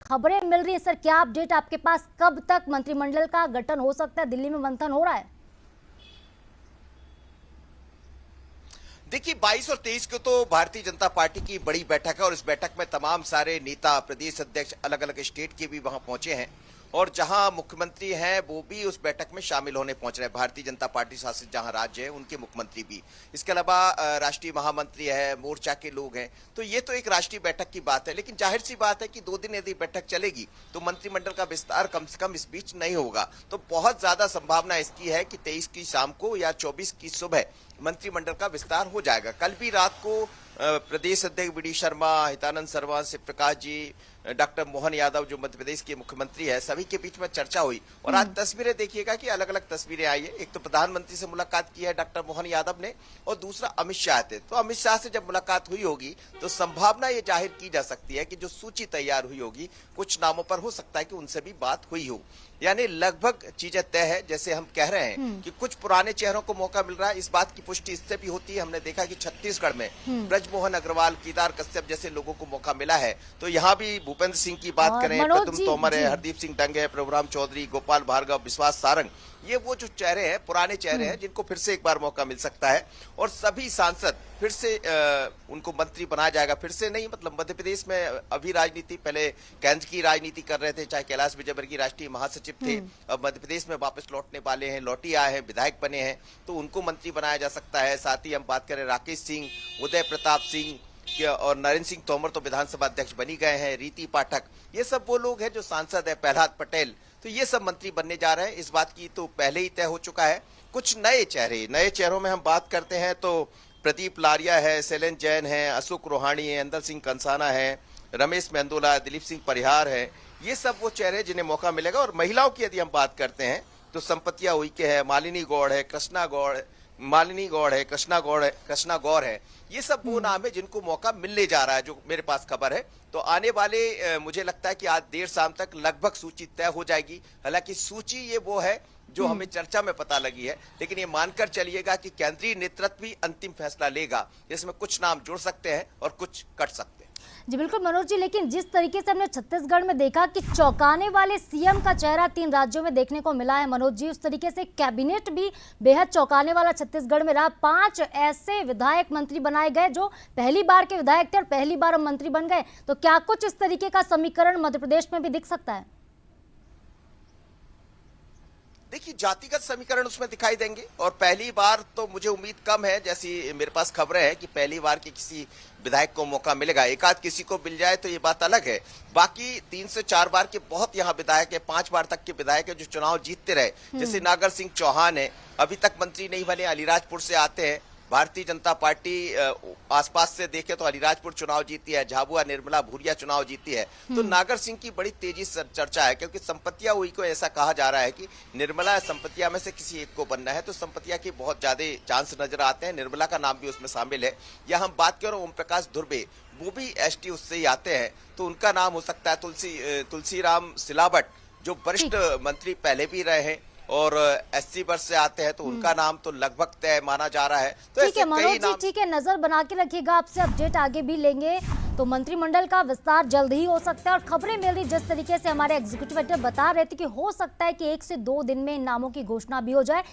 खबरें मिल रही है सर, क्या अपडेट आपके पास? कब तक मंत्रिमंडल का गठन हो सकता है? दिल्ली में मंथन हो रहा है। देखिए 22 और 23 को तो भारतीय जनता पार्टी की बड़ी बैठक है और इस बैठक में तमाम सारे नेता, प्रदेश अध्यक्ष, अलग अलग स्टेट के भी वहां पहुंचे हैं और जहां मुख्यमंत्री हैं वो भी उस बैठक में शामिल होने पहुंच रहे हैं। भारतीय जनता पार्टी शासित जहां राज्य है उनके मुख्यमंत्री भी, इसके अलावा राष्ट्रीय महामंत्री है, मोर्चा के लोग हैं। तो ये तो एक राष्ट्रीय बैठक की बात है, लेकिन जाहिर सी बात है कि 2 दिन यदि बैठक चलेगी तो मंत्रिमंडल का विस्तार कम से कम इस बीच नहीं होगा। तो बहुत ज्यादा संभावना इसकी है कि 23 की शाम को या 24 की सुबह मंत्रिमंडल का विस्तार हो जाएगा। कल भी रात को प्रदेश अध्यक्ष वी.डी. शर्मा, हितानंद शर्मा, शिव प्रकाश जी, डॉक्टर मोहन यादव जो मध्य प्रदेश के मुख्यमंत्री है, सभी के बीच में चर्चा हुई और आज तस्वीरें देखिएगा कि अलग अलग तस्वीरें आई है। एक तो प्रधानमंत्री से मुलाकात की है डॉक्टर मोहन यादव ने और दूसरा अमित शाह थे। तो अमित शाह से जब मुलाकात हुई होगी तो संभावना ये जाहिर की जा सकती है कि जो सूची तैयार हुई होगी कुछ नामों पर हो सकता है कि उनसे भी बात हुई हो, यानी लगभग चीजें तय है। जैसे हम कह रहे हैं कि कुछ पुराने चेहरों को मौका मिल रहा है, इस बात की पुष्टि इससे भी होती है। हमने देखा कि छत्तीसगढ़ में ब्रजमोहन अग्रवाल, केदार कश्यप जैसे लोगों को मौका मिला है। तो यहाँ भी भूपेंद्र सिंह की बात करें, प्रद्युम्न तोमर है, हरदीप सिंह डंग है, प्रभुराम चौधरी, गोपाल भार्गव, विश्वास सारंग, ये वो जो चेहरे हैं, पुराने चेहरे हैं जिनको फिर से एक बार मौका मिल सकता है और सभी सांसद फिर से उनको मंत्री बनाया जाएगा। फिर से नहीं, मतलब मध्य प्रदेश में अभी राजनीति, पहले केंद्र की राजनीति कर रहे थे, चाहे कैलाश विजयवर्गीय राष्ट्रीय महासचिव थे, अब मध्य प्रदेश में वापस लौटने वाले हैं, लौटी आए हैं, विधायक बने हैं, तो उनको मंत्री बनाया जा सकता है। साथ ही हम बात करें राकेश सिंह, उदय प्रताप सिंह और नरेंद्र सिंह तोमर तो विधानसभा अध्यक्ष बनी गए हैं, रीति पाठक, ये सब वो लोग हैं जो सांसद है, प्रहलाद पटेल, तो ये सब मंत्री बनने जा रहे हैं। इस बात की तो पहले ही तय हो चुका है। कुछ नए चेहरों में हम बात करते हैं तो प्रदीप लारिया है, शैलेंद्र जैन है, अशोक रोहाणी है, अंदर सिंह कंसाना है, रमेश मेंदोला, दिलीप सिंह परिहार है, ये सब वो चेहरे जिन्हें मौका मिलेगा। और महिलाओं की यदि हम बात करते हैं तो संपतिया उइके है, मालिनी गौड़ है, कृष्णा गौर है, ये सब वो नाम है जिनको मौका मिलने जा रहा है, जो मेरे पास खबर है। तो आने वाले मुझे लगता है कि आज देर शाम तक लगभग सूची तय हो जाएगी। हालांकि सूची ये वो है जो हमें चर्चा में पता लगी है, लेकिन ये मानकर चलिएगा कि केंद्रीय नेतृत्व भी अंतिम फैसला लेगा। इसमें कुछ नाम जुड़ सकते हैं और कुछ कट सकते हैं। जी बिल्कुल मनोज जी, लेकिन जिस तरीके से हमने छत्तीसगढ़ में देखा कि चौंकाने वाले सीएम का चेहरा 3 राज्यों में देखने को मिला है मनोज जी, उस तरीके से कैबिनेट भी बेहद चौंकाने वाला छत्तीसगढ़ में रहा। 5 ऐसे विधायक मंत्री बनाए गए जो पहली बार के विधायक थे और पहली बार मंत्री बन गए। तो क्या कुछ इस तरीके का समीकरण मध्य प्रदेश में भी दिख सकता है? देखिए जातिगत समीकरण उसमें दिखाई देंगे और पहली बार तो मुझे उम्मीद कम है। जैसी मेरे पास खबरें हैं कि पहली बार के किसी विधायक को मौका मिलेगा, एक आध किसी को मिल जाए तो ये बात अलग है। बाकी 3 से 4 बार के बहुत यहाँ विधायक है, 5 बार तक के विधायक है जो चुनाव जीतते रहे, जैसे नागर सिंह चौहान है, अभी तक मंत्री नहीं बने, अलीराजपुर से आते हैं। भारतीय जनता पार्टी आसपास से देखे तो अलीराजपुर चुनाव जीती है, झाबुआ निर्मला भूरिया चुनाव जीती है। तो नागर सिंह की बड़ी तेजी से चर्चा है, क्योंकि संपत्तिया हुई को ऐसा कहा जा रहा है कि निर्मला या संपत्तिया में से किसी एक को बनना है। तो संपत्तिया के बहुत ज्यादा चांस नजर आते हैं, निर्मला का नाम भी उसमें शामिल है। या हम बात करें ओम प्रकाश धुर्वे, वो भी एसटी उससे ही आते हैं, तो उनका नाम हो सकता है। तुलसीराम सिलावट जो वरिष्ठ मंत्री पहले भी रहे हैं और 80 वर्ष से आते हैं, तो उनका नाम तो लगभग तय माना जा रहा है। तो ठीक है मनोज जी, ठीक है, नजर बना के रखिएगा, आपसे अपडेट आगे भी लेंगे। तो मंत्रिमंडल का विस्तार जल्द ही हो सकता है और खबरें मिल रही जिस तरीके से हमारे एग्जीक्यूटिव एडिटर बता रहे थे कि हो सकता है कि 1 से 2 दिन में इन नामों की घोषणा भी हो जाए।